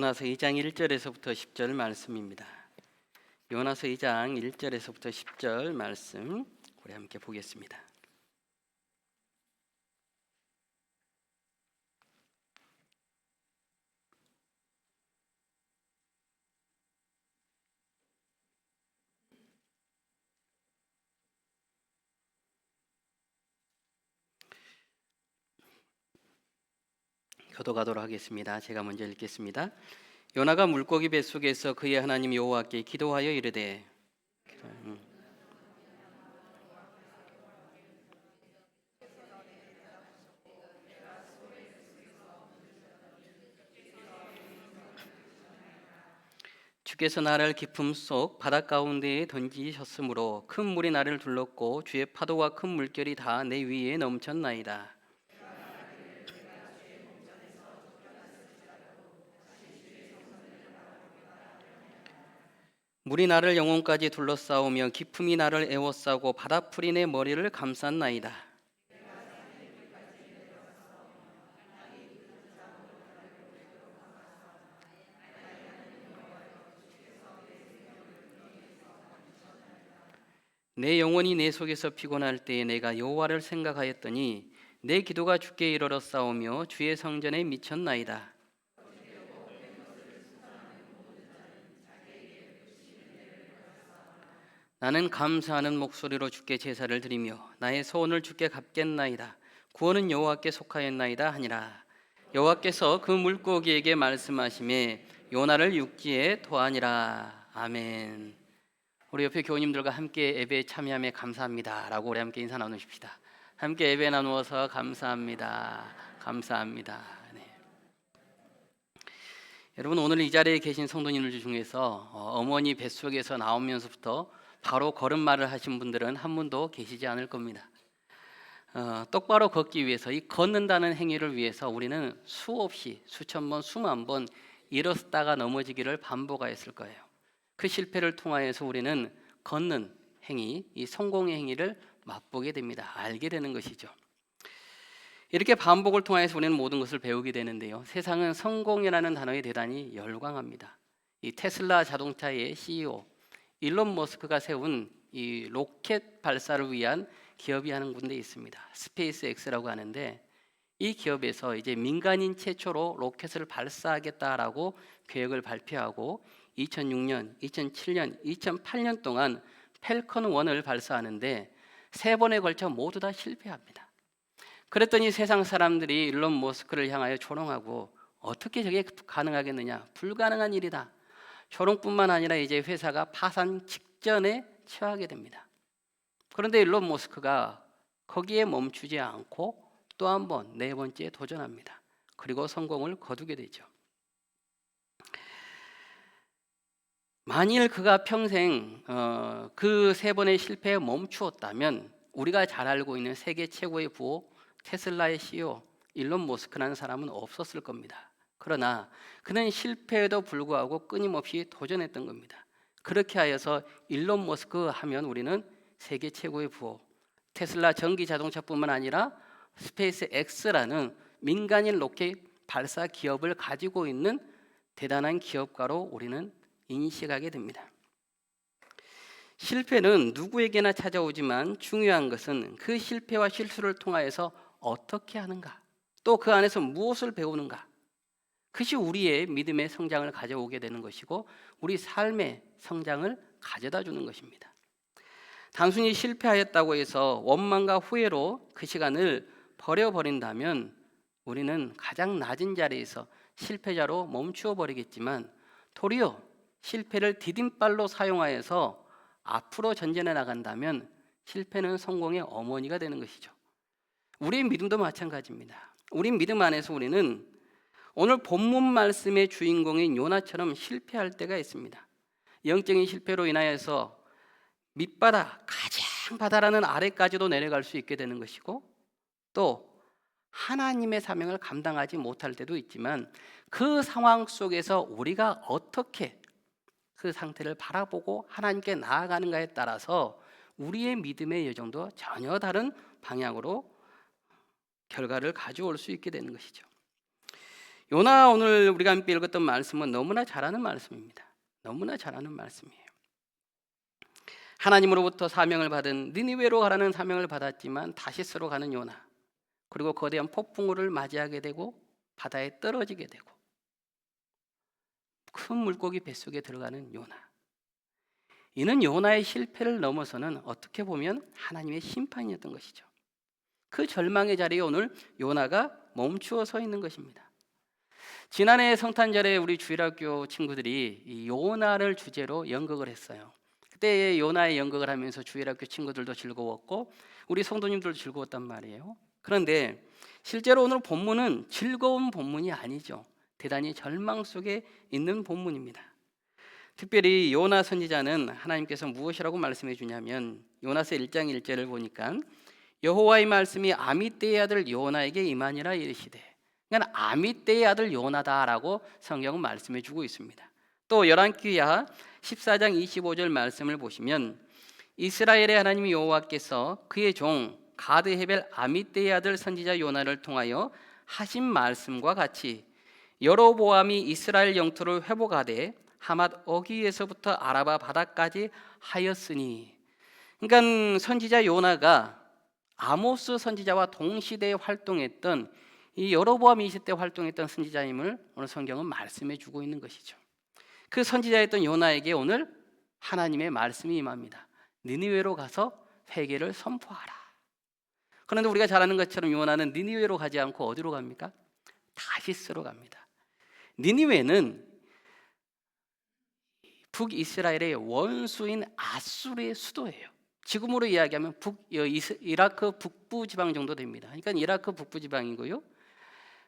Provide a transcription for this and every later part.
요나서 2장 1절에서부터 10절 말씀입니다. 요나서 2장 1절에서부터 10절 말씀 우리 함께 보겠습니다. 교도가도록 하겠습니다. 제가 먼저 읽겠습니다. 요나가 물고기 뱃속에서 그의 하나님 여호와께 기도하여 이르되 주께서 나를 깊음 속 바다 가운데에 던지셨으므로 큰 물이 나를 둘렀고 주의 파도와 큰 물결이 다 내 위에 넘쳤나이다. 물이 나를 영혼까지 둘러싸우며 깊음이 나를 에워싸고 바다풀이 내 머리를 감쌌나이다. 내 영혼이 내 속에서 피곤할 때에 내가 여호와를 생각하였더니 내 기도가 주께 이르러 싸우며 주의 성전에 미쳤나이다. 나는 감사하는 목소리로 주께 제사를 드리며 나의 소원을 주께 갚겠나이다. 구원은 여호와께 속하였나이다 하니라. 여호와께서 그 물고기에게 말씀하시매 요나를 육지에 토하니라. 아멘. 우리 옆에 교우님들과 함께 예배에 참여함에 감사합니다라고 우리 함께 인사 나누십시다. 함께 예배 나누어서 감사합니다. 감사합니다. 네. 여러분, 오늘 이 자리에 계신 성도님들 중에서 어머니 뱃속에서 나오면서부터 바로 걸음마를 하신 분들은 한 분도 계시지 않을 겁니다. 똑바로 걷기 위해서, 이 걷는다는 행위를 위해서 우리는 수없이 수천 번, 수만 번 일어섰다가 넘어지기를 반복하였을 거예요. 그 실패를 통하여서 우리는 걷는 행위, 이 성공의 행위를 맛보게 됩니다. 알게 되는 것이죠. 이렇게 반복을 통해서 우리는 모든 것을 배우게 되는데요. 세상은 성공이라는 단어에 대단히 열광합니다. 이 테슬라 자동차의 CEO 일론 머스크가 세운 이 로켓 발사를 위한 기업이 하는 군데 있습니다. 스페이스 X라고 하는데, 이 기업에서 이제 민간인 최초로 로켓을 발사하겠다라고 계획을 발표하고 2006년, 2007년, 2008년 동안 펠컨 1을 발사하는데 3번에 걸쳐 모두 다 실패합니다. 그랬더니 세상 사람들이 일론 머스크를 향하여 조롱하고, 어떻게 저게 가능하겠느냐, 불가능한 일이다. 조롱뿐만 아니라 이제 회사가 파산 직전에 처하게 됩니다. 그런데 일론 머스크가 거기에 멈추지 않고 또 한 번, 4번째 도전합니다. 그리고 성공을 거두게 되죠. 만일 그가 평생 그 3번의 실패에 멈추었다면 우리가 잘 알고 있는 세계 최고의 부호 테슬라의 CEO 일론 머스크라는 사람은 없었을 겁니다. 그러나 그는 실패에도 불구하고 끊임없이 도전했던 겁니다. 그렇게 하여서 일론 머스크 하면 우리는 세계 최고의 부호, 테슬라 전기 자동차뿐만 아니라 스페이스 X라는 민간인 로켓 발사 기업을 가지고 있는 대단한 기업가로 우리는 인식하게 됩니다. 실패는 누구에게나 찾아오지만 중요한 것은 그 실패와 실수를 통하여서 어떻게 하는가, 또 그 안에서 무엇을 배우는가, 그것이 우리의 믿음의 성장을 가져오게 되는 것이고 우리 삶의 성장을 가져다 주는 것입니다. 단순히 실패하였다고 해서 원망과 후회로 그 시간을 버려버린다면 우리는 가장 낮은 자리에서 실패자로 멈추어 버리겠지만, 도리어 실패를 디딤발로 사용하여서 앞으로 전진해 나간다면 실패는 성공의 어머니가 되는 것이죠. 우리의 믿음도 마찬가지입니다. 우리 믿음 안에서 우리는 오늘 본문 말씀의 주인공인 요나처럼 실패할 때가 있습니다. 영적인 실패로 인하여서 밑바닥, 가장 바다라는 아래까지도 내려갈 수 있게 되는 것이고, 또 하나님의 사명을 감당하지 못할 때도 있지만, 그 상황 속에서 우리가 어떻게 그 상태를 바라보고 하나님께 나아가는가에 따라서 우리의 믿음의 여정도 전혀 다른 방향으로 결과를 가져올 수 있게 되는 것이죠. 요나 오늘 우리가 함께 읽었던 말씀은 너무나 잘 아는 말씀입니다. 너무나 잘 아는 말씀이에요. 하나님으로부터 사명을 받은 니느웨로 가라는 사명을 받았지만 다시스로 가는 요나, 그리고 거대한 폭풍우를 맞이하게 되고 바다에 떨어지게 되고 큰 물고기 뱃속에 들어가는 요나. 이는 요나의 실패를 넘어서는 어떻게 보면 하나님의 심판이었던 것이죠. 그 절망의 자리에 오늘 요나가 멈추어 서 있는 것입니다. 지난해 성탄절에 우리 주일학교 친구들이 이 요나를 주제로 연극을 했어요. 그때 요나의 연극을 하면서 주일학교 친구들도 즐거웠고 우리 성도님들도 즐거웠단 말이에요. 그런데 실제로 오늘 본문은 즐거운 본문이 아니죠. 대단히 절망 속에 있는 본문입니다. 특별히 요나 선지자는 하나님께서 무엇이라고 말씀해 주냐면 요나서 1장 1절을 보니까 여호와의 말씀이 아미떼의 아들 요나에게 임하니라 이르시되, 그러니까 아미떼의 아들 요나다라고 성경은 말씀해 주고 있습니다. 또 열왕기하 14장 25절 말씀을 보시면 이스라엘의 하나님 여호와께서 그의 종 가드 헤벨 아미떼의 아들 선지자 요나를 통하여 하신 말씀과 같이 여로보암이 이스라엘 영토를 회복하되 하맛 어귀에서부터 아라바 바다까지 하였으니, 그러니까 선지자 요나가 아모스 선지자와 동시대에 활동했던 이 여로보암 20대 활동했던 선지자임을 오늘 성경은 말씀해 주고 있는 것이죠. 그 선지자였던 요나에게 오늘 하나님의 말씀이 임합니다. 니느웨로 가서 회개를 선포하라. 그런데 우리가 잘 아는 것처럼 요나는 니느웨로 가지 않고 어디로 갑니까? 다시스로 갑니다. 니느웨는 북이스라엘의 원수인 아수르의 수도예요. 지금으로 이야기하면 이라크 북부 지방 정도 됩니다. 그러니까 이라크 북부 지방이고요.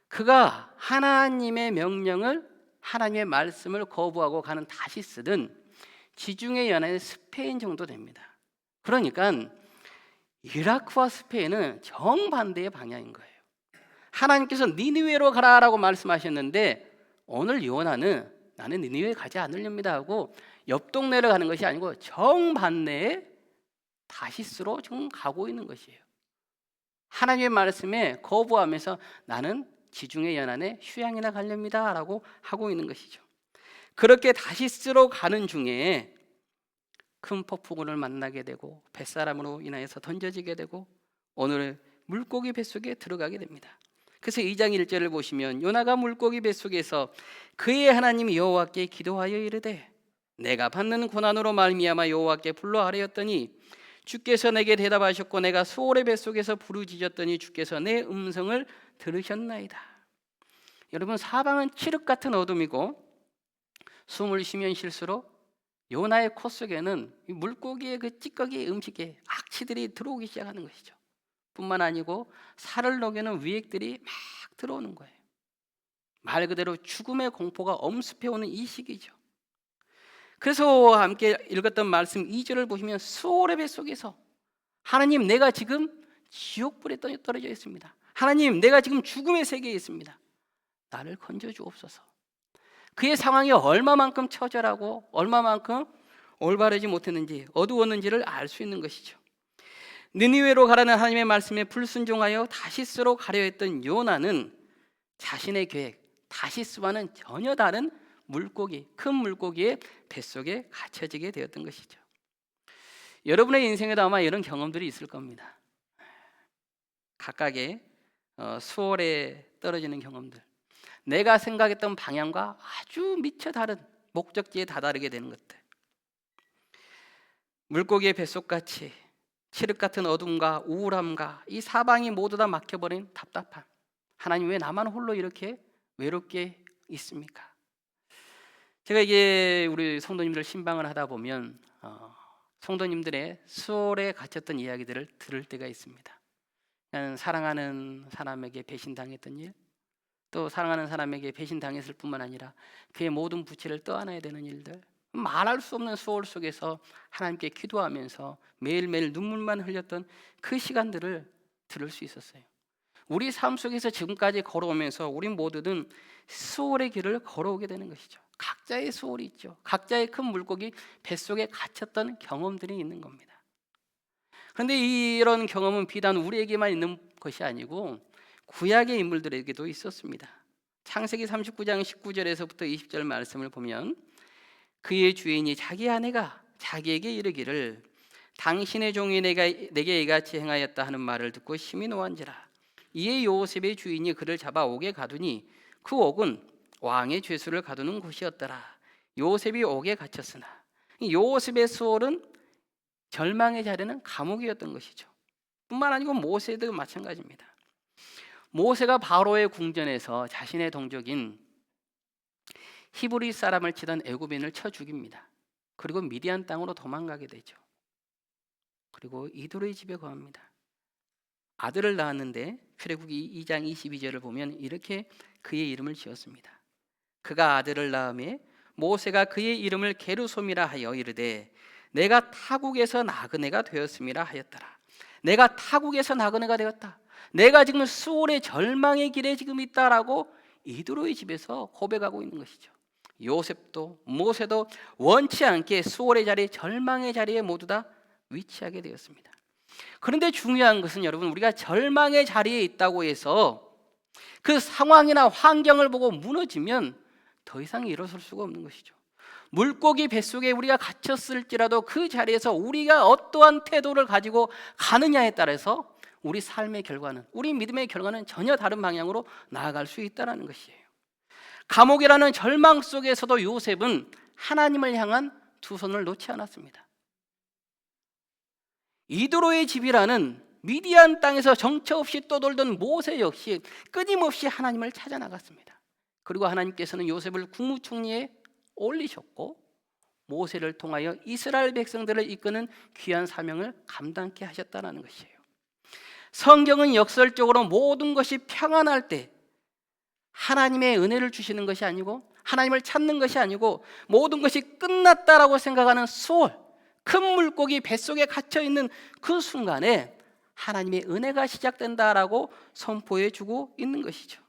그가 하나님의 명령을, 하나님의 말씀을 거부하고 가는 다시스는 지중해 연안의 스페인 정도 됩니다. 그러니까 이라크와 스페인은 정반대의 방향인 거예요. 하나님께서 니느웨로 가라라고 말씀하셨는데 오늘 요나는 나는 니느웨 가지 않으렵니다 하고 옆 동네를 가는 것이 아니고 정반대의 다시스로 지금 가고 있는 것이에요. 하나님의 말씀에 거부하면서 나는 지중해 연안에 휴양이나 가렵니다 라고 하고 있는 것이죠. 그렇게 다시스로 가는 중에 큰 폭풍우를 만나게 되고 뱃사람으로 인하여서 던져지게 되고 오늘 물고기 뱃속에 들어가게 됩니다. 그래서 2장 1절을 보시면 요나가 물고기 뱃속에서 그의 하나님 여호와께 기도하여 이르되 내가 받는 고난으로 말미암아 여호와께 불러 아뢰었더니 주께서 내게 대답하셨고 내가 수월의 뱃속에서 부르짖었더니 주께서 내 음성을 들으셨나이다. 여러분, 사방은 칠흑 같은 어둠이고 숨을 쉬면 쉴수록 요나의 코 속에는 물고기의 그 찌꺼기 음식에 악취들이 들어오기 시작하는 것이죠. 뿐만 아니고 살을 녹이는 위액들이 막 들어오는 거예요. 말 그대로 죽음의 공포가 엄습해오는 이 시기죠. 그래서 함께 읽었던 말씀 2절을 보시면 수월의 뱃속에서 하나님, 내가 지금 지옥불에 떨어져 있습니다. 하나님, 내가 지금 죽음의 세계에 있습니다. 나를 건져 주옵소서. 그의 상황이 얼마만큼 처절하고 얼마만큼 올바르지 못했는지 어두웠는지를 알 수 있는 것이죠. 니느웨로 가라는 하나님의 말씀에 불순종하여 다시스로 가려 했던 요나는 자신의 계획 다시스와는 전혀 다른 물고기, 큰 물고기의 뱃속에 갇혀지게 되었던 것이죠. 여러분의 인생에도 아마 이런 경험들이 있을 겁니다. 각각의 수월에 떨어지는 경험들, 내가 생각했던 방향과 아주 미처 다른 목적지에 다다르게 되는 것들, 물고기의 뱃속같이 칠흑 같은 어둠과 우울함과 이 사방이 모두 다 막혀버린 답답함. 하나님, 왜 나만 홀로 이렇게 외롭게 있습니까? 제가 이게 우리 성도님들 신방을 하다 보면 성도님들의 수월에 갇혔던 이야기들을 들을 때가 있습니다. 나는 사랑하는 사람에게 배신당했던 일, 또 사랑하는 사람에게 배신당했을 뿐만 아니라 그의 모든 부채를 떠안아야 되는 일들, 말할 수 없는 수월 속에서 하나님께 기도하면서 매일매일 눈물만 흘렸던 그 시간들을 들을 수 있었어요. 우리 삶 속에서 지금까지 걸어오면서 우리 모두는 수월의 길을 걸어오게 되는 것이죠. 각자의 수월이 있죠. 각자의 큰 물고기 뱃속에 갇혔던 경험들이 있는 겁니다. 그런데 이런 경험은 비단 우리에게만 있는 것이 아니고 구약의 인물들에게도 있었습니다. 창세기 39장 19절에서부터 20절 말씀을 보면 그의 주인이 자기 아내가 자기에게 이르기를 당신의 종이 내게 이같이 행하였다 하는 말을 듣고 심히 노한지라. 이에 요셉의 주인이 그를 잡아 옥에 가두니 그 옥은 왕의 죄수를 가두는 곳이었더라. 요셉이 옥에 갇혔으나 요셉의 수월은 절망의 자리는 감옥이었던 것이죠. 뿐만 아니고 모세도 마찬가지입니다. 모세가 바로의 궁전에서 자신의 동족인 히브리 사람을 치던 애굽인을 쳐 죽입니다. 그리고 미디안 땅으로 도망가게 되죠. 그리고 이도로의 집에 거합니다. 아들을 낳았는데 출애굽기 2장 22절을 보면 이렇게 그의 이름을 지었습니다. 그가 아들을 낳음에 모세가 그의 이름을 게르솜이라 하여 이르되 내가 타국에서 나그네가 되었음이라 하였더라. 내가 타국에서 나그네가 되었다. 내가 지금 수월의 절망의 길에 지금 있다라고 이도로의 집에서 고백하고 있는 것이죠. 요셉도 모세도 원치 않게 수월의 자리, 절망의 자리에 모두 다 위치하게 되었습니다. 그런데 중요한 것은 여러분, 우리가 절망의 자리에 있다고 해서 그 상황이나 환경을 보고 무너지면 더 이상 일어설 수가 없는 것이죠. 물고기 뱃속에 우리가 갇혔을지라도 그 자리에서 우리가 어떠한 태도를 가지고 가느냐에 따라서 우리 삶의 결과는, 우리 믿음의 결과는 전혀 다른 방향으로 나아갈 수 있다는 것이에요. 감옥이라는 절망 속에서도 요셉은 하나님을 향한 두 손을 놓지 않았습니다. 이도로의 집이라는 미디안 땅에서 정처 없이 떠돌던 모세 역시 끊임없이 하나님을 찾아 나갔습니다. 그리고 하나님께서는 요셉을 국무총리에 올리셨고 모세를 통하여 이스라엘 백성들을 이끄는 귀한 사명을 감당케 하셨다는 것이에요. 성경은 역설적으로 모든 것이 평안할 때 하나님의 은혜를 주시는 것이 아니고, 하나님을 찾는 것이 아니고, 모든 것이 끝났다라고 생각하는 수월, 큰 물고기 뱃속에 갇혀있는 그 순간에 하나님의 은혜가 시작된다라고 선포해 주고 있는 것이죠.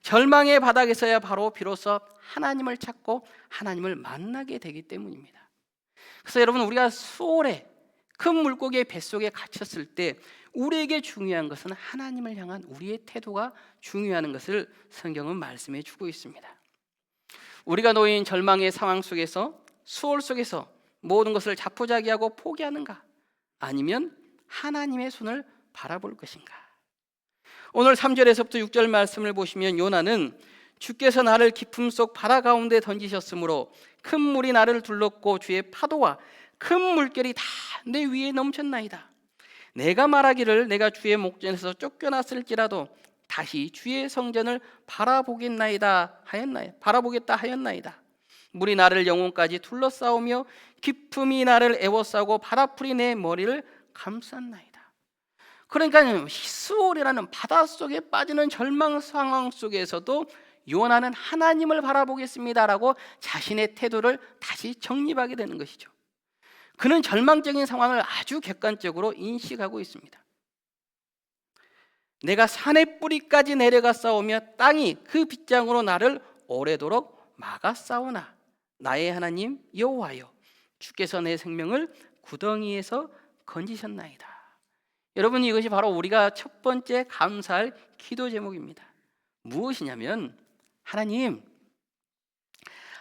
절망의 바닥에서야 바로 비로소 하나님을 찾고 하나님을 만나게 되기 때문입니다. 그래서 여러분, 우리가 수월에 큰 물고기의 뱃속에 갇혔을 때 우리에게 중요한 것은 하나님을 향한 우리의 태도가 중요한 것을 성경은 말씀해 주고 있습니다. 우리가 놓인 절망의 상황 속에서, 수월 속에서 모든 것을 자포자기하고 포기하는가, 아니면 하나님의 손을 바라볼 것인가. 오늘 3절에서부터 6절 말씀을 보시면 요나는 주께서 나를 깊음 속 바다 가운데 던지셨으므로 큰 물이 나를 둘렀고 주의 파도와 큰 물결이 다 내 위에 넘쳤나이다. 내가 말하기를 내가 주의 목전에서 쫓겨났을지라도 다시 주의 성전을 바라보겠다 하였나이다. 물이 나를 영혼까지 둘러싸우며 깊음이 나를 에워싸고 바다풀이 내 머리를 감쌌나이다. 그러니까 수월이라는 바닷속에 빠지는 절망 상황 속에서도 요나는 하나님을 바라보겠습니다라고 자신의 태도를 다시 정립하게 되는 것이죠. 그는 절망적인 상황을 아주 객관적으로 인식하고 있습니다. 내가 산의 뿌리까지 내려가 싸우며 땅이 그 빗장으로 나를 오래도록 막아 싸우나 나의 하나님 여호와여, 주께서 내 생명을 구덩이에서 건지셨나이다. 여러분, 이것이 바로 우리가 첫 번째 감사할 기도 제목입니다. 무엇이냐면,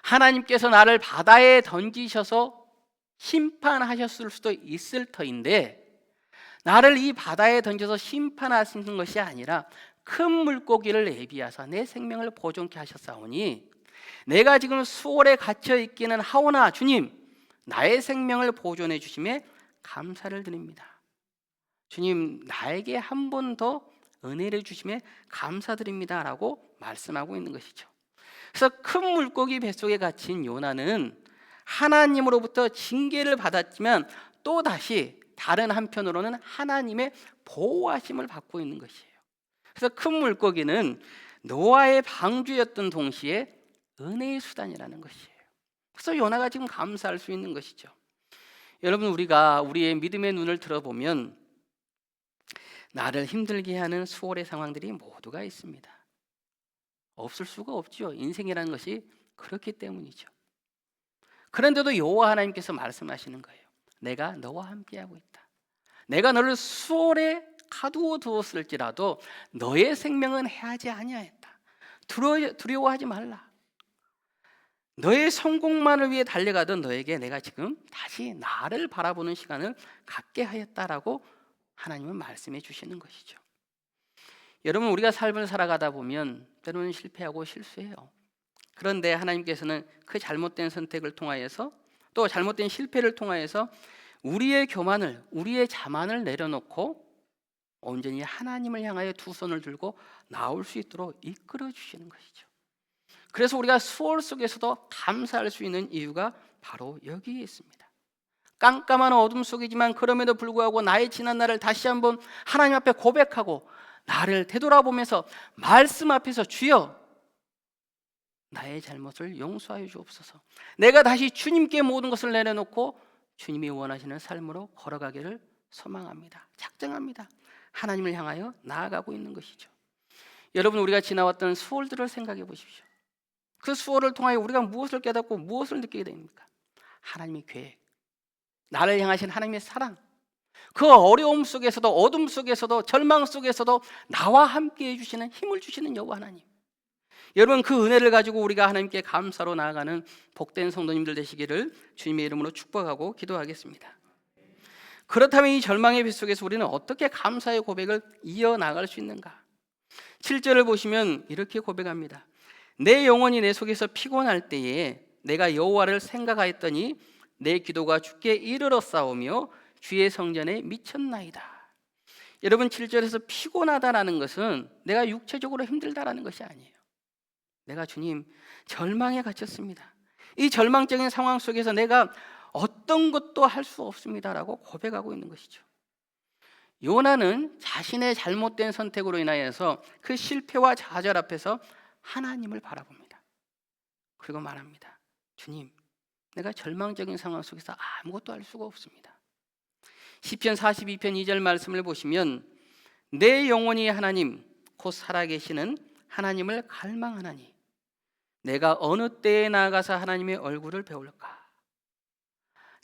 하나님께서 나를 바다에 던지셔서 심판하셨을 수도 있을 터인데, 나를 이 바다에 던져서 심판하시는 것이 아니라 큰 물고기를 예비하사 내 생명을 보존케 하셨사오니 내가 지금 수월에 갇혀 있기는 하오나 주님, 나의 생명을 보존해 주심에 감사를 드립니다. 주님, 나에게 한 번 더 은혜를 주심에 감사드립니다 라고 말씀하고 있는 것이죠. 그래서 큰 물고기 뱃속에 갇힌 요나는 하나님으로부터 징계를 받았지만 또다시 다른 한편으로는 하나님의 보호하심을 받고 있는 것이에요. 그래서 큰 물고기는 노아의 방주였던 동시에 은혜의 수단이라는 것이에요. 그래서 요나가 지금 감사할 수 있는 것이죠. 여러분, 우리가 우리의 믿음의 눈을 들어보면 나를 힘들게 하는 수월의 상황들이 모두가 있습니다. 없을 수가 없죠. 인생이라는 것이 그렇기 때문이죠. 그런데도 여호와 하나님께서 말씀하시는 거예요. 내가 너와 함께하고 있다. 내가 너를 수월에 가두어 두었을지라도 너의 생명은 해하지 아니하였다. 두려워하지 말라. 너의 성공만을 위해 달려가던 너에게 내가 지금 다시 나를 바라보는 시간을 갖게 하였다라고 하나님은 말씀해 주시는 것이죠. 여러분, 우리가 삶을 살아가다 보면 때로는 실패하고 실수해요. 그런데 하나님께서는 그 잘못된 선택을 통하여서, 또 잘못된 실패를 통하여서 우리의 교만을, 우리의 자만을 내려놓고 온전히 하나님을 향하여 두 손을 들고 나올 수 있도록 이끌어 주시는 것이죠. 그래서 우리가 수월 속에서도 감사할 수 있는 이유가 바로 여기에 있습니다. 깜깜한 어둠 속이지만 그럼에도 불구하고 나의 지난 날을 다시 한번 하나님 앞에 고백하고 나를 되돌아보면서 말씀 앞에서 주여 나의 잘못을 용서하여 주옵소서, 내가 다시 주님께 모든 것을 내려놓고 주님이 원하시는 삶으로 걸어가기를 소망합니다. 작정합니다. 하나님을 향하여 나아가고 있는 것이죠. 여러분, 우리가 지나왔던 수월들을 생각해 보십시오. 그 수월을 통하여 우리가 무엇을 깨닫고 무엇을 느끼게 됩니까? 하나님의 계획, 나를 향하신 하나님의 사랑, 그 어려움 속에서도, 어둠 속에서도, 절망 속에서도 나와 함께 해주시는, 힘을 주시는 여호와 하나님. 여러분, 그 은혜를 가지고 우리가 하나님께 감사로 나아가는 복된 성도님들 되시기를 주님의 이름으로 축복하고 기도하겠습니다. 그렇다면 이 절망의 빗속에서 우리는 어떻게 감사의 고백을 이어나갈 수 있는가? 7절을 보시면 이렇게 고백합니다. 내 영혼이 내 속에서 피곤할 때에 내가 여호와를 생각하였더니 내 기도가 주께 이르러 싸우며 주의 성전에 미쳤나이다. 여러분, 7절에서 피곤하다라는 것은 내가 육체적으로 힘들다라는 것이 아니에요. 내가 주님 절망에 갇혔습니다. 이 절망적인 상황 속에서 내가 어떤 것도 할 수 없습니다라고 고백하고 있는 것이죠. 요나는 자신의 잘못된 선택으로 인하여서 그 실패와 좌절 앞에서 하나님을 바라봅니다. 그리고 말합니다. 주님, 내가 절망적인 상황 속에서 아무것도 할 수가 없습니다. 시편 42편 2절 말씀을 보시면 내 영혼이 하나님 곧 살아계시는 하나님을 갈망하나니 내가 어느 때에 나아가서 하나님의 얼굴을 배울까?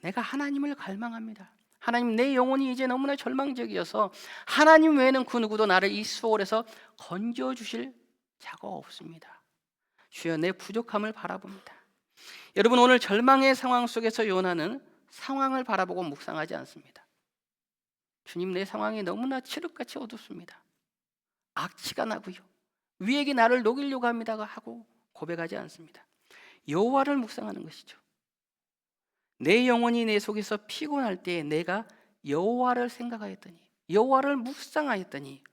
내가 하나님을 갈망합니다. 하나님, 내 영혼이 이제 너무나 절망적이어서 하나님 외에는 그 누구도 나를 이 수월에서 건져주실 자가 없습니다. 주여, 내 부족함을 바라봅니다. 여러분, 오늘 절망의 상황 속에서 요나는 상황을 바라보고 묵상하지 않습니다. 주님, 내 상황이 너무나 칠흑같이 어둡습니다. 악취가 나고요, 위액이 나를 녹이려고 합니다 하고 고백하지 않습니다. 여호와를 묵상하는 것이죠. 내 영혼이 내 속에서 피곤할 때 내가 여호와를 생각하였더니, 여호와를 묵상하였더니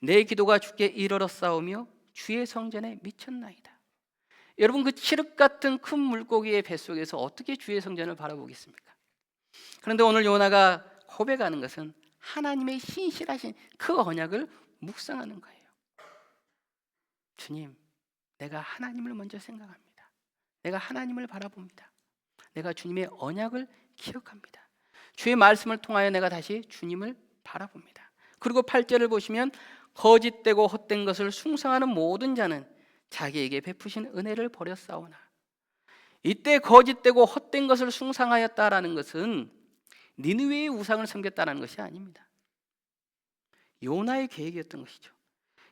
내 기도가 주께 이르러 싸우며 주의 성전에 미쳤나이다. 여러분, 그 칠흑 같은 큰 물고기의 뱃속에서 어떻게 주의 성전을 바라보겠습니까? 그런데 오늘 요나가 고백하는 것은 하나님의 신실하신 그 언약을 묵상하는 거예요. 주님, 내가 하나님을 먼저 생각합니다. 내가 하나님을 바라봅니다. 내가 주님의 언약을 기억합니다. 주의 말씀을 통하여 내가 다시 주님을 바라봅니다. 그리고 8절을 보시면 거짓되고 헛된 것을 숭상하는 모든 자는 자기에게 베푸신 은혜를 버렸사오나. 이때 거짓되고 헛된 것을 숭상하였다라는 것은 니느웨의 우상을 섬겼다는 것이 아닙니다. 요나의 계획이었던 것이죠.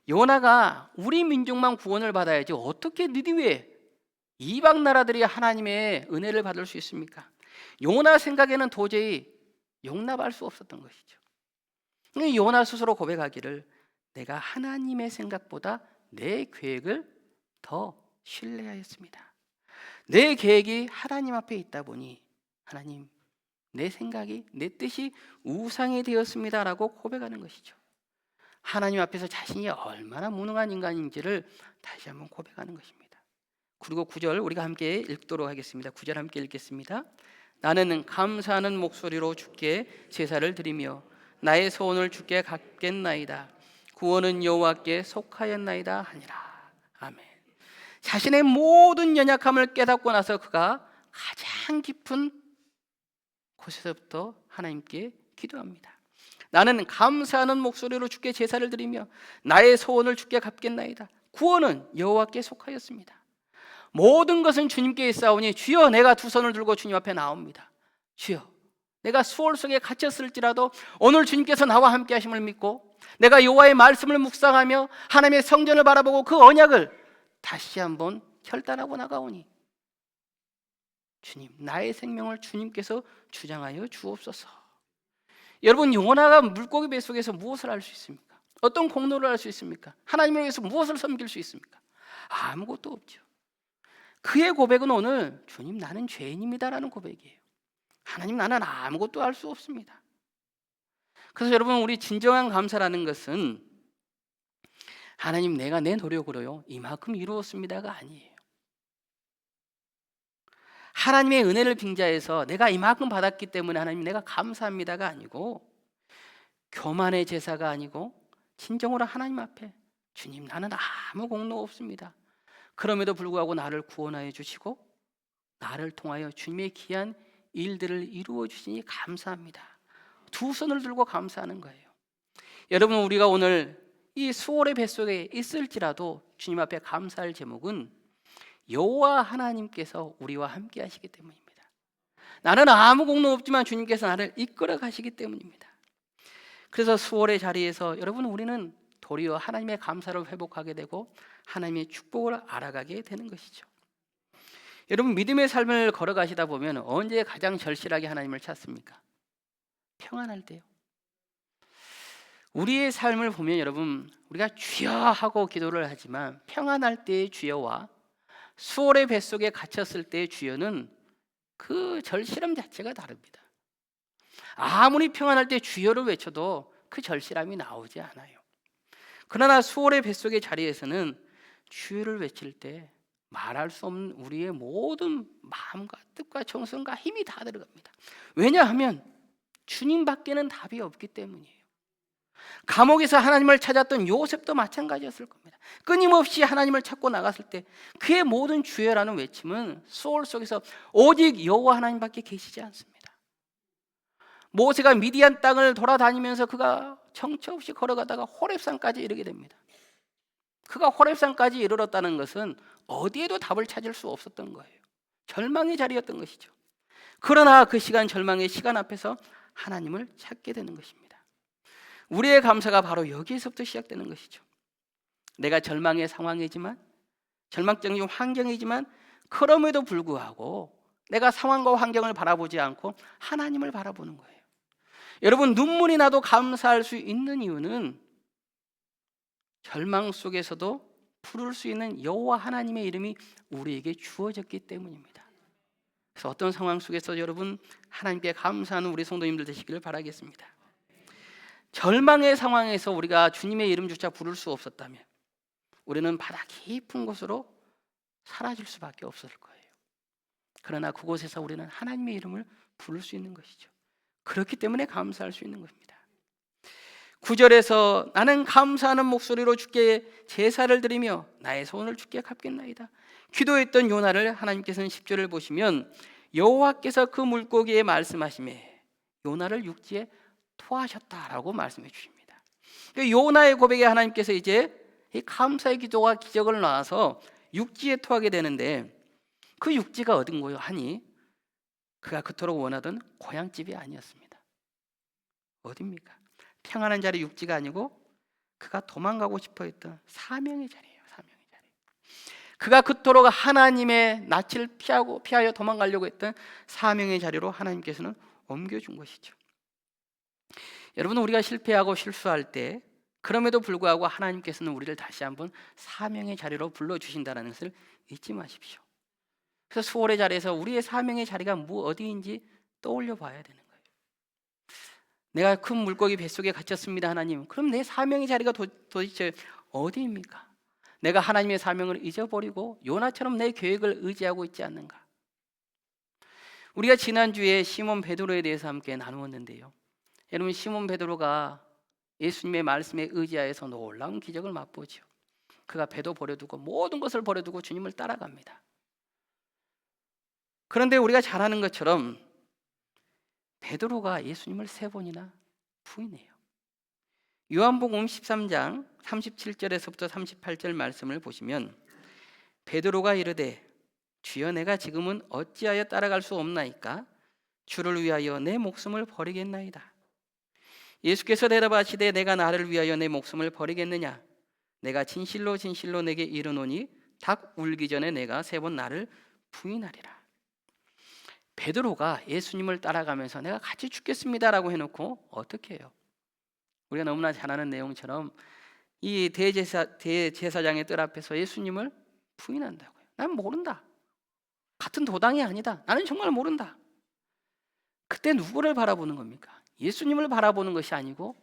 요나가 우리 민족만 구원을 받아야지 어떻게 니느웨 이방 나라들이 하나님의 은혜를 받을 수 있습니까? 요나 생각에는 도저히 용납할 수 없었던 것이죠. 요나 스스로 고백하기를 내가 하나님의 생각보다 내 계획을 더 신뢰하였습니다. 내 계획이 하나님 앞에 있다 보니 하나님, 내 생각이, 내 뜻이 우상이 되었습니다라고 고백하는 것이죠. 하나님 앞에서 자신이 얼마나 무능한 인간인지를 다시 한번 고백하는 것입니다. 그리고 9절 우리가 함께 읽도록 하겠습니다. 9절 함께 읽겠습니다. 나는 감사하는 목소리로 주께 제사를 드리며 나의 소원을 주께 갚겠나이다. 구원은 여호와께 속하였나이다 하니라. 아멘. 자신의 모든 연약함을 깨닫고 나서 그가 가장 깊은 곳에서부터 하나님께 기도합니다. 나는 감사하는 목소리로 주께 제사를 드리며 나의 소원을 주께 갚겠나이다. 구원은 여호와께 속하였습니다. 모든 것은 주님께 있사오니 주여, 내가 두 손을 들고 주님 앞에 나옵니다. 주여, 내가 수월 속에 갇혔을지라도 오늘 주님께서 나와 함께 하심을 믿고 내가 여호와의 말씀을 묵상하며 하나님의 성전을 바라보고 그 언약을 다시 한번 결단하고 나가오니 주님, 나의 생명을 주님께서 주장하여 주옵소서. 여러분, 요나가 물고기 뱃속에서 무엇을 할 수 있습니까? 어떤 공로를 할 수 있습니까? 하나님을 위해서 무엇을 섬길 수 있습니까? 아무것도 없죠. 그의 고백은 오늘 주님, 나는 죄인입니다라는 고백이에요. 하나님, 나는 아무것도 할 수 없습니다. 그래서 여러분, 우리 진정한 감사라는 것은 하나님, 내가 내 노력으로요 이만큼 이루었습니다가 아니에요. 하나님의 은혜를 빙자해서 내가 이만큼 받았기 때문에 하나님 내가 감사합니다가 아니고, 교만의 제사가 아니고 진정으로 하나님 앞에 주님, 나는 아무 공로 없습니다. 그럼에도 불구하고 나를 구원하여 주시고 나를 통하여 주님의 귀한 일들을 이루어 주시니 감사합니다. 두 손을 들고 감사하는 거예요. 여러분, 우리가 오늘 이 수월의 뱃속에 있을지라도 주님 앞에 감사할 제목은 여호와 하나님께서 우리와 함께 하시기 때문입니다. 나는 아무 공로 없지만 주님께서 나를 이끌어 가시기 때문입니다. 그래서 수월의 자리에서 여러분, 우리는 도리어 하나님의 감사를 회복하게 되고 하나님의 축복을 알아가게 되는 것이죠. 여러분, 믿음의 삶을 걸어가시다 보면 언제 가장 절실하게 하나님을 찾습니까? 평안할 때요. 우리의 삶을 보면 여러분, 우리가 주여 하고 기도를 하지만 평안할 때의 주여와 수월의 뱃속에 갇혔을 때의 주여는 그 절실함 자체가 다릅니다. 아무리 평안할 때 주여를 외쳐도 그 절실함이 나오지 않아요. 그러나 수월의 뱃속의 자리에서는 주여를 외칠 때 말할 수 없는 우리의 모든 마음과 뜻과 정성과 힘이 다 들어갑니다. 왜냐하면 주님밖에는 답이 없기 때문이에요. 감옥에서 하나님을 찾았던 요셉도 마찬가지였을 겁니다. 끊임없이 하나님을 찾고 나갔을 때 그의 모든 주여라는 외침은 소울 속에서 오직 여호와 하나님밖에 계시지 않습니다. 모세가 미디안 땅을 돌아다니면서 그가 정처 없이 걸어가다가 호렙산까지 이르게 됩니다. 그가 호렙산까지 이르렀다는 것은 어디에도 답을 찾을 수 없었던 거예요. 절망의 자리였던 것이죠. 그러나 그 시간, 절망의 시간 앞에서 하나님을 찾게 되는 것입니다. 우리의 감사가 바로 여기에서부터 시작되는 것이죠. 내가 절망의 상황이지만, 절망적인 환경이지만, 그럼에도 불구하고 내가 상황과 환경을 바라보지 않고 하나님을 바라보는 거예요. 여러분, 눈물이 나도 감사할 수 있는 이유는 절망 속에서도 부를 수 있는 여호와 하나님의 이름이 우리에게 주어졌기 때문입니다. 그래서 어떤 상황 속에서 여러분, 하나님께 감사하는 우리 성도님들 되시기를 바라겠습니다. 절망의 상황에서 우리가 주님의 이름조차 부를 수 없었다면 우리는 바다 깊은 곳으로 사라질 수밖에 없을 거예요. 그러나 그곳에서 우리는 하나님의 이름을 부를 수 있는 것이죠. 그렇기 때문에 감사할 수 있는 겁니다. 9절에서 나는 감사하는 목소리로 주께 제사를 드리며 나의 소원을 주께 갚겠나이다. 기도했던 요나를 하나님께서는 10절을 보시면 여호와께서 그 물고기에 말씀하시매 요나를 육지에 토하셨다라고 말씀해 주십니다. 요나의 고백에 하나님께서 이제 이 감사의 기도와 기적을 낳아서 육지에 토하게 되는데, 그 육지가 어딘 거요 하니 그가 그토록 원하던 고향집이 아니었습니다. 어딥니까? 평안한 자리 육지가 아니고 그가 도망가고 싶어 했던 사명의 자리예요. 사명의 자리. 그가 그토록 하나님의 낯을 피하여 도망가려고 했던 사명의 자리로 하나님께서는 옮겨준 것이죠. 여러분, 우리가 실패하고 실수할 때 그럼에도 불구하고 하나님께서는 우리를 다시 한번 사명의 자리로 불러주신다는 것을 잊지 마십시오. 그래서 수월의 자리에서 우리의 사명의 자리가 어디인지 떠올려 봐야 되는 거예요. 내가 큰 물고기 뱃속에 갇혔습니다, 하나님. 그럼 내 사명의 자리가 도대체 어디입니까? 내가 하나님의 사명을 잊어버리고 요나처럼 내 계획을 의지하고 있지 않는가? 우리가 지난주에 시몬 베드로에 대해서 함께 나누었는데요, 여러분, 시몬 베드로가 예수님의 말씀에 의지하여서 놀라운 기적을 맛보죠. 그가 배도 버려두고 모든 것을 버려두고 주님을 따라갑니다. 그런데 우리가 잘 아는 것처럼 베드로가 예수님을 3번이나 부인해요. 요한복음 13장 37절에서부터 38절 말씀을 보시면 베드로가 이르되 주여, 내가 지금은 어찌하여 따라갈 수 없나이까? 주를 위하여 내 목숨을 버리겠나이다. 예수께서 대답하시되 내가 나를 위하여 내 목숨을 버리겠느냐? 내가 진실로 진실로 내게 이르노니 닭 울기 전에 내가 3번 나를 부인하리라. 베드로가 예수님을 따라가면서 내가 같이 죽겠습니다라고 해놓고 어떻게 해요? 우리가 너무나 잘 아는 내용처럼 이 대제사장의 뜰 앞에서 예수님을 부인한다고요. 난 모른다. 같은 도당이 아니다. 나는 정말 모른다. 그때 누구를 바라보는 겁니까? 예수님을 바라보는 것이 아니고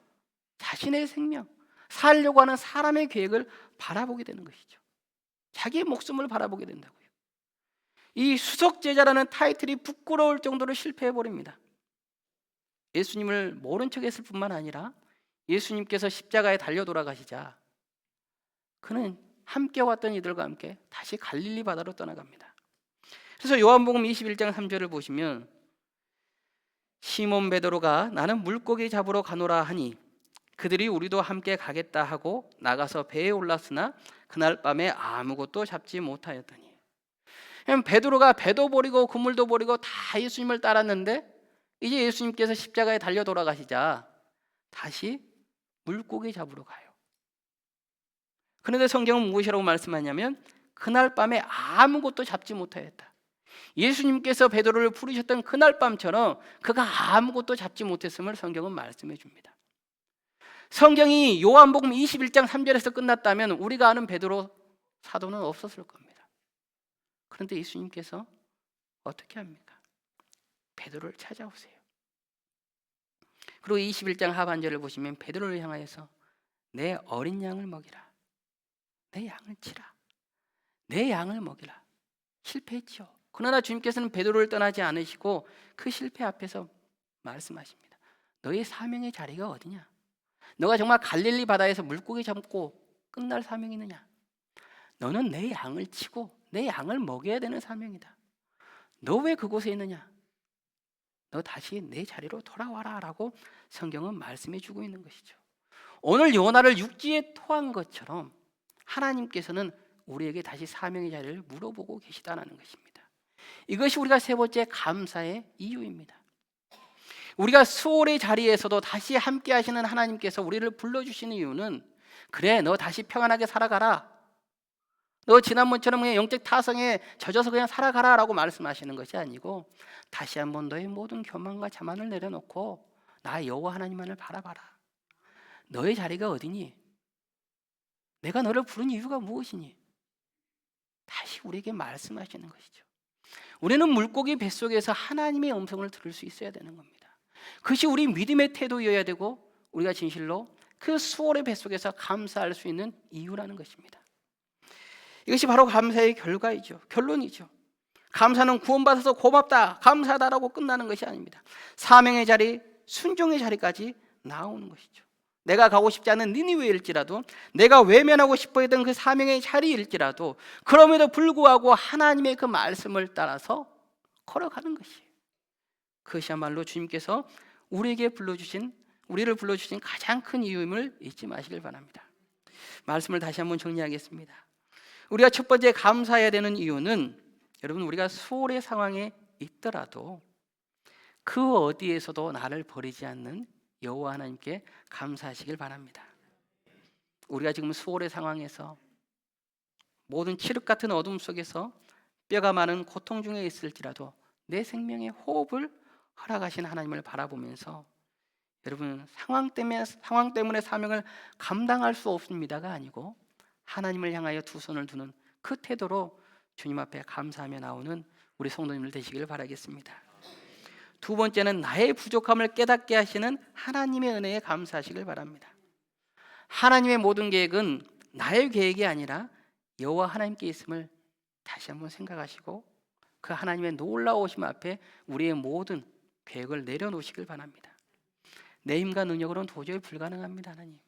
자신의 생명, 살려고 하는 사람의 계획을 바라보게 되는 것이죠. 자기의 목숨을 바라보게 된다고요. 이 수석제자라는 타이틀이 부끄러울 정도로 실패해버립니다. 예수님을 모른 척했을 뿐만 아니라 예수님께서 십자가에 달려 돌아가시자 그는 함께 왔던 이들과 함께 다시 갈릴리 바다로 떠나갑니다. 그래서 요한복음 21장 3절을 보시면 시몬 베드로가 나는 물고기 잡으러 가노라 하니 그들이 우리도 함께 가겠다 하고 나가서 배에 올랐으나 그날 밤에 아무것도 잡지 못하였더니. 베드로가 배도 버리고 그물도 버리고 다 예수님을 따랐는데 이제 예수님께서 십자가에 달려 돌아가시자 다시 물고기 잡으러 가요. 그런데 성경은 무엇이라고 말씀하냐면 그날 밤에 아무것도 잡지 못하였다. 예수님께서 베드로를 부르셨던 그날 밤처럼 그가 아무것도 잡지 못했음을 성경은 말씀해 줍니다. 성경이 요한복음 21장 3절에서 끝났다면 우리가 아는 베드로 사도는 없었을 겁니다. 그런데 예수님께서 어떻게 합니까? 베드로를 찾아오세요. 그리고 21장 하반절을 보시면 베드로를 향하여서 내 어린 양을 먹이라. 내 양을 치라. 내 양을 먹이라. 실패했죠. 그러나 주님께서는 베드로를 떠나지 않으시고 그 실패 앞에서 말씀하십니다. 너의 사명의 자리가 어디냐? 너가 정말 갈릴리 바다에서 물고기 잡고 끝날 사명이 있느냐? 너는 내 양을 치고 내 양을 먹여야 되는 사명이다. 너 왜 그곳에 있느냐? 너 다시 내 자리로 돌아와라 라고 성경은 말씀해 주고 있는 것이죠. 오늘 요나를 육지에 토한 것처럼 하나님께서는 우리에게 다시 사명의 자리를 물어보고 계시다는 것입니다. 이것이 우리가 세 번째 감사의 이유입니다. 우리가 수월의 자리에서도 다시 함께 하시는 하나님께서 우리를 불러주시는 이유는 그래 너 다시 평안하게 살아가라. 너 지난번처럼 그냥 영적 타성에 젖어서 그냥 살아가라 라고 말씀하시는 것이 아니고 다시 한번 너의 모든 교만과 자만을 내려놓고 나 여호와 하나님만을 바라봐라. 너의 자리가 어디니? 내가 너를 부른 이유가 무엇이니? 다시 우리에게 말씀하시는 것이죠. 우리는 물고기 뱃속에서 하나님의 음성을 들을 수 있어야 되는 겁니다. 그것이 우리 믿음의 태도여야 되고 우리가 진실로 그 수월의 뱃속에서 감사할 수 있는 이유라는 것입니다. 이것이 바로 감사의 결과이죠. 결론이죠. 감사는 구원받아서 고맙다, 감사하다라고 끝나는 것이 아닙니다. 사명의 자리, 순종의 자리까지 나오는 것이죠. 내가 가고 싶지 않은 니느웨일지라도 내가 외면하고 싶어 했던 그 사명의 자리일지라도 그럼에도 불구하고 하나님의 그 말씀을 따라서 걸어가는 것이에요. 그것이야말로 주님께서 우리를 불러주신 가장 큰 이유임을 잊지 마시길 바랍니다. 말씀을 다시 한번 정리하겠습니다. 우리가 첫 번째 감사해야 되는 이유는 여러분 우리가 수월의 상황에 있더라도 그 어디에서도 나를 버리지 않는 여호와 하나님께 감사하시길 바랍니다. 우리가 지금 수월의 상황에서 모든 칠흑 같은 어둠 속에서 뼈가 많은 고통 중에 있을지라도 내 생명의 호흡을 허락하신 하나님을 바라보면서 여러분 상황 때문에 사명을 감당할 수 없습니다가 아니고 하나님을 향하여 두 손을 두는 그 태도로 주님 앞에 감사하며 나오는 우리 성도님들 되시길 바라겠습니다. 두 번째는 나의 부족함을 깨닫게 하시는 하나님의 은혜에 감사하시길 바랍니다. 하나님의 모든 계획은 나의 계획이 아니라 여호와 하나님께 있음을 다시 한번 생각하시고 그 하나님의 놀라우심 앞에 우리의 모든 계획을 내려놓으시길 바랍니다. 내 힘과 능력으로는 도저히 불가능합니다. 하나님,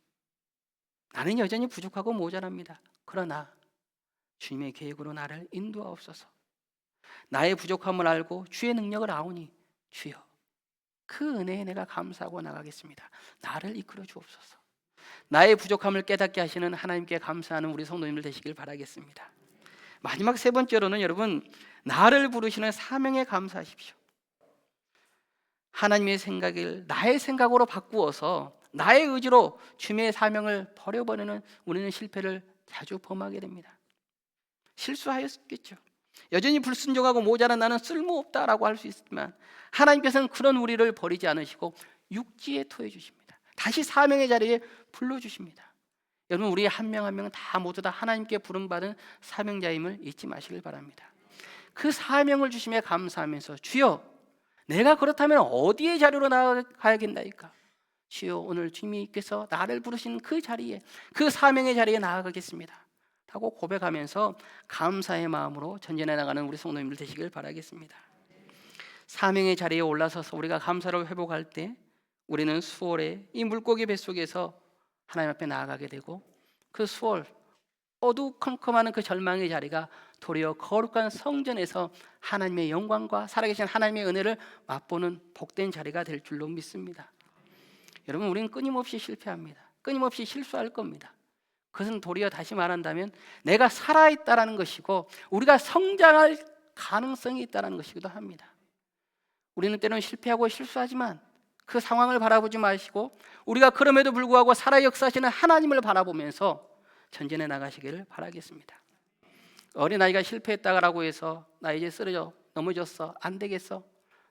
나는 여전히 부족하고 모자랍니다. 그러나 주님의 계획으로 나를 인도하옵소서. 나의 부족함을 알고 주의 능력을 아오니 주여 그 은혜에 내가 감사하고 나가겠습니다. 나를 이끌어 주옵소서. 나의 부족함을 깨닫게 하시는 하나님께 감사하는 우리 성도님들 되시길 바라겠습니다. 마지막 세 번째로는 여러분 나를 부르시는 사명에 감사하십시오. 하나님의 생각을 나의 생각으로 바꾸어서 나의 의지로 주님의 사명을 버려버리는 우리는 실패를 자주 범하게 됩니다. 실수하였겠죠. 여전히 불순종하고 모자란 나는 쓸모없다라고 할 수 있지만 하나님께서는 그런 우리를 버리지 않으시고 육지에 토해 주십니다. 다시 사명의 자리에 불러주십니다. 여러분, 우리 한 명 한 명은 다 모두 다 하나님께 부름받은 사명자임을 잊지 마시길 바랍니다. 그 사명을 주심에 감사하면서 주여, 내가 그렇다면 어디의 자리로 나아가야겠나이까? 주여, 오늘 주님께서 나를 부르신 그 자리에, 그 사명의 자리에 나아가겠습니다 라고 고백하면서 감사의 마음으로 전진해 나가는 우리 성도님들 되시길 바라겠습니다. 사명의 자리에 올라서서 우리가 감사를 회복할 때 우리는 수월의 이 물고기 뱃속에서 하나님 앞에 나아가게 되고, 그 수월, 어두컴컴하는 그 절망의 자리가 도리어 거룩한 성전에서 하나님의 영광과 살아계신 하나님의 은혜를 맛보는 복된 자리가 될 줄로 믿습니다. 여러분, 우리는 끊임없이 실패합니다. 끊임없이 실수할 겁니다. 그것은 도리어 다시 말한다면 내가 살아있다라는 것이고 우리가 성장할 가능성이 있다는 것이기도 합니다. 우리는 때로는 실패하고 실수하지만 그 상황을 바라보지 마시고 우리가 그럼에도 불구하고 살아 역사하시는 하나님을 바라보면서 전진해 나가시기를 바라겠습니다. 어린아이가 실패했다고 해서 나 이제 쓰러져 넘어졌어, 안 되겠어,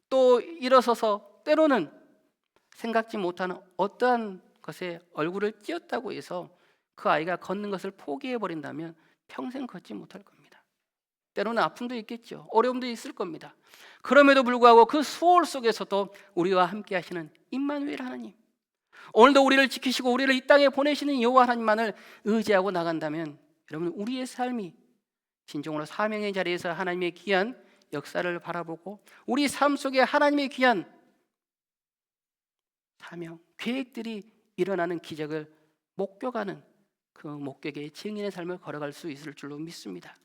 또 일어서서 때로는 생각지 못하는 어떠한 것에 얼굴을 찧었다고 해서 그 아이가 걷는 것을 포기해 버린다면 평생 걷지 못할 겁니다. 때로는 아픔도 있겠죠. 어려움도 있을 겁니다. 그럼에도 불구하고 그 수월 속에서도 우리와 함께 하시는 임마누엘 하나님, 오늘도 우리를 지키시고 우리를 이 땅에 보내시는 여호와 하나님만을 의지하고 나간다면 여러분, 우리의 삶이 진정으로 사명의 자리에서 하나님의 귀한 역사를 바라보고 우리 삶 속에 하나님의 귀한 사명, 계획들이 일어나는 기적을 목격하는 그 목격의 증인의 삶을 걸어갈 수 있을 줄로 믿습니다.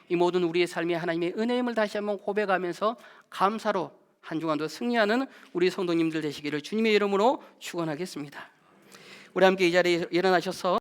이 모든 우리의 삶이 하나님의 은혜임을 다시 한번 고백하면서 감사로 한 주간도 승리하는 우리 성도님들 되시기를 주님의 이름으로 축원하겠습니다. 우리 함께 이 자리에 일어나셔서